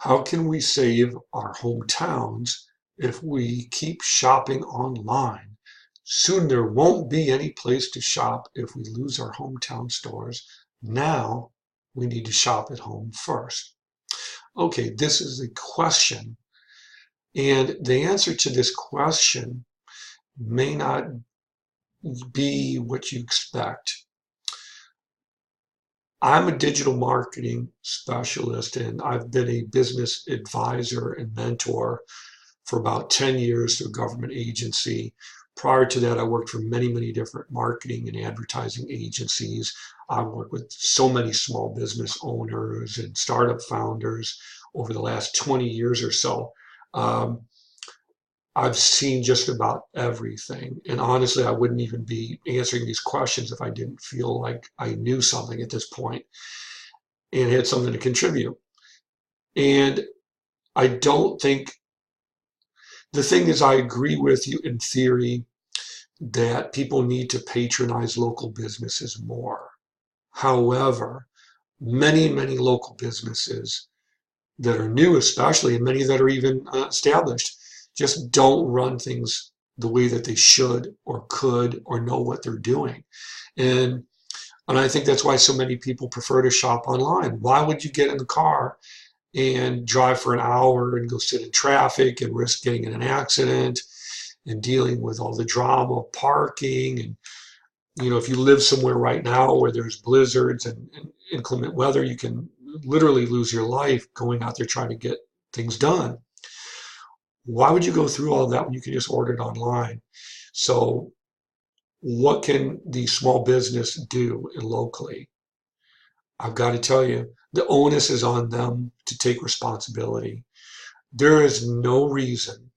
How can we save our hometowns if we keep shopping online? Soon there won't be any place to shop if we lose our hometown stores. Now we need to shop at home first. Okay, this is a question, and the answer to this question may not be what you expect. I'm a digital marketing specialist, and I've been a business advisor and mentor for about 10 years to a government agency. Prior to that, I worked for many, many different marketing and advertising agencies. I worked with so many small business owners and startup founders over the last 20 years or so. Um, I've seen just about everything. And honestly, I wouldn't even be answering these questions if I didn't feel like I knew something at this point and had something to contribute. And I don't think the thing is, I agree with you in theory that people need to patronize local businesses more. However, many, many local businesses that are new, especially, and many that are even established, just don't run things the way that they should or could or know what they're doing. And and I think that's why so many people prefer to shop online. Why would you get in the car and drive for an hour and go sit in traffic and risk getting in an accident and dealing with all the drama of parking? And if you live somewhere right now where there's blizzards and inclement weather, you can literally lose your life going out there trying to get things done. Why would you go through all that when you can just order it online? So what can the small business do locally? I've got to tell you, the onus is on them to take responsibility. There is no reason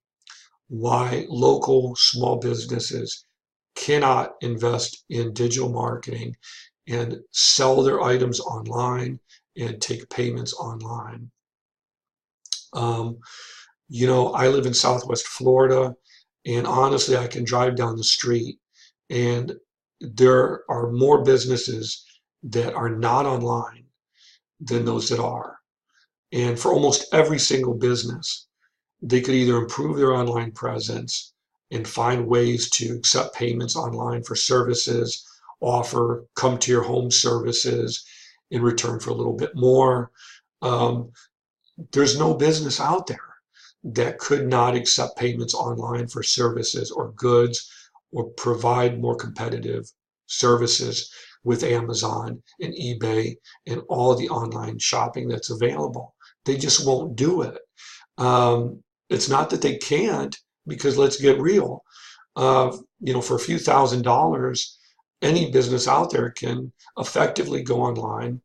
why local small businesses cannot invest in digital marketing and sell their items online and take payments online. Um, I live in Southwest Florida, and honestly, I can drive down the street and there are more businesses that are not online than those that are. And for almost every single business, they could either improve their online presence and find ways to accept payments online for services, offer come to your home services in return for a little bit more. Um, there's no business out there that could not accept payments online for services or goods or provide more competitive services with Amazon and eBay and all the online shopping that's available. They just won't do it. It's not that they can't, because let's get real. For a few $1,000s, any business out there can effectively go online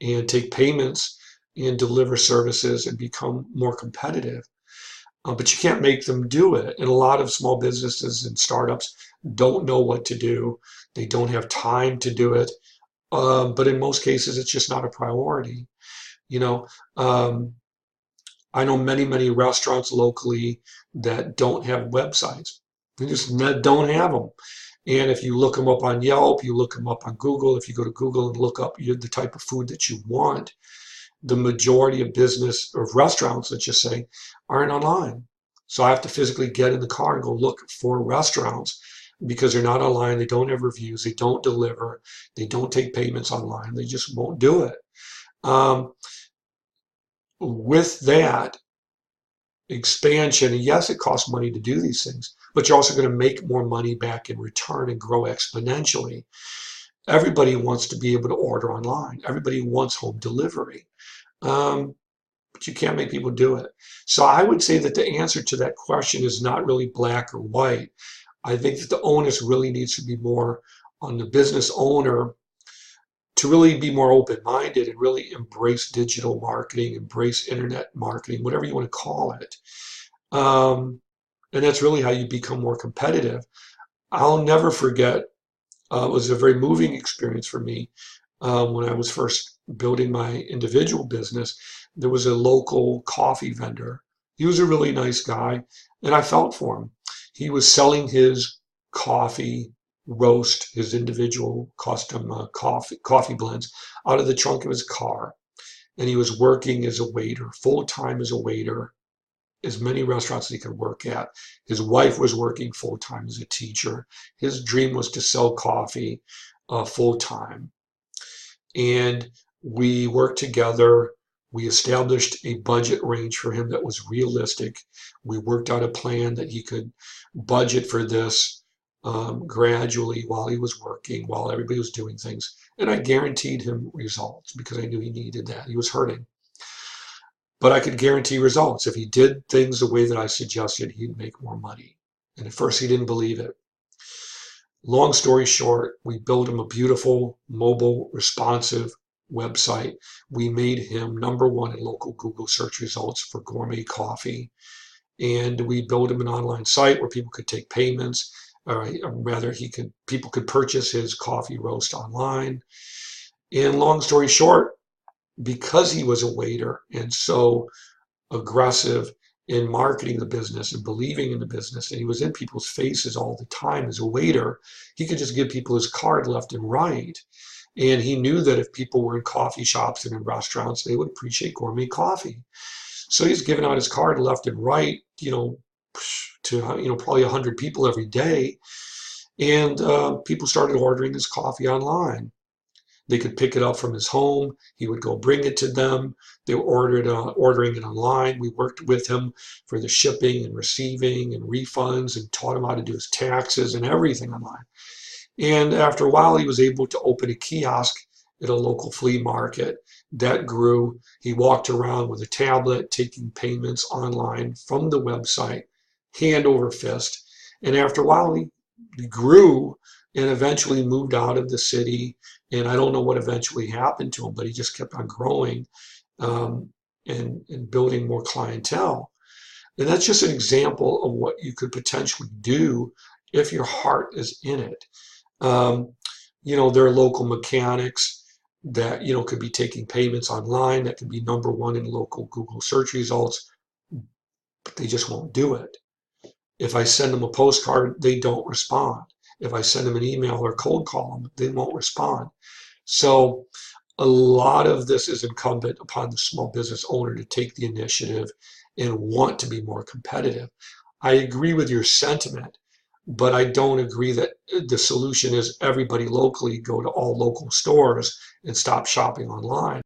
and take payments and deliver services and become more competitive. But you can't make them do it. And a lot of small businesses and startups don't know what to do. They don't have time to do it. But in most cases, it's just not a priority. You know, um, I know many, many restaurants locally that don't have websites. They just don't have them. And if you look them up on Yelp, you look them up on Google, if you go to Google and look up the type of food that you want, the majority of business or restaurants, let's just say, aren't online. So I have to physically get in the car and go look for restaurants because they're not online. They don't have reviews. They don't deliver. They don't take payments online. They just won't do it. Um, with that expansion, yes, it costs money to do these things, but you're also going to make more money back in return and grow exponentially. Everybody wants to be able to order online. Everybody wants home delivery. But you can't make people do it. So I would say that the answer to that question is not really black or white. I think that the onus really needs to be more on the business owner to really be more open-minded and really embrace digital marketing, embrace internet marketing, whatever you want to call it. Um, and that's really how you become more competitive. I'll never forget, it was a very moving experience for me when I was first building my individual business. There was a local coffee vendor. He was a really nice guy, and I felt for him. He was selling his coffee roast, his individual custom coffee blends out of the trunk of his car. and he was working as a waiter, full-time as a waiter, as many restaurants as he could work at. His wife was working full-time as a teacher. His dream was to sell coffee full-time. And we worked together. We established a budget range for him that was realistic. We worked out a plan that he could budget for this gradually while he was working, while everybody was doing things. And I guaranteed him results because I knew he needed that. He was hurting. But I could guarantee results. If he did things the way that I suggested, he'd make more money. And at first he didn't believe it. Long story short, we built him a beautiful, mobile, responsive website. We made him #1 in local Google search results for gourmet coffee. And we built him an online site where people could take payments, or rather people could purchase his coffee roast online. And long story short, because he was a waiter and so aggressive in marketing the business and believing in the business, and he was in people's faces all the time as a waiter, he could just give people his card left and right. And he knew that if people were in coffee shops and in restaurants, they would appreciate gourmet coffee. So he's giving out his card left and right, to probably 100 people every day. And people started ordering his coffee online. They could pick it up from his home. He would go bring it to them. They were ordering it online. We worked with him for the shipping and receiving and refunds and taught him how to do his taxes and everything online. And after a while, he was able to open a kiosk at a local flea market. That grew. He walked around with a tablet, taking payments online from the website, hand over fist. And after a while, he grew and eventually moved out of the city. And I don't know what eventually happened to him, but he just kept on growing and building more clientele. And that's just an example of what you could potentially do if your heart is in it. There are local mechanics that, could be taking payments online, that could be #1 in local Google search results, but they just won't do it. If I send them a postcard, they don't respond. If I send them an email or cold call them, they won't respond. So a lot of this is incumbent upon the small business owner to take the initiative and want to be more competitive. I agree with your sentiment, but I don't agree that the solution is everybody locally go to all local stores and stop shopping online.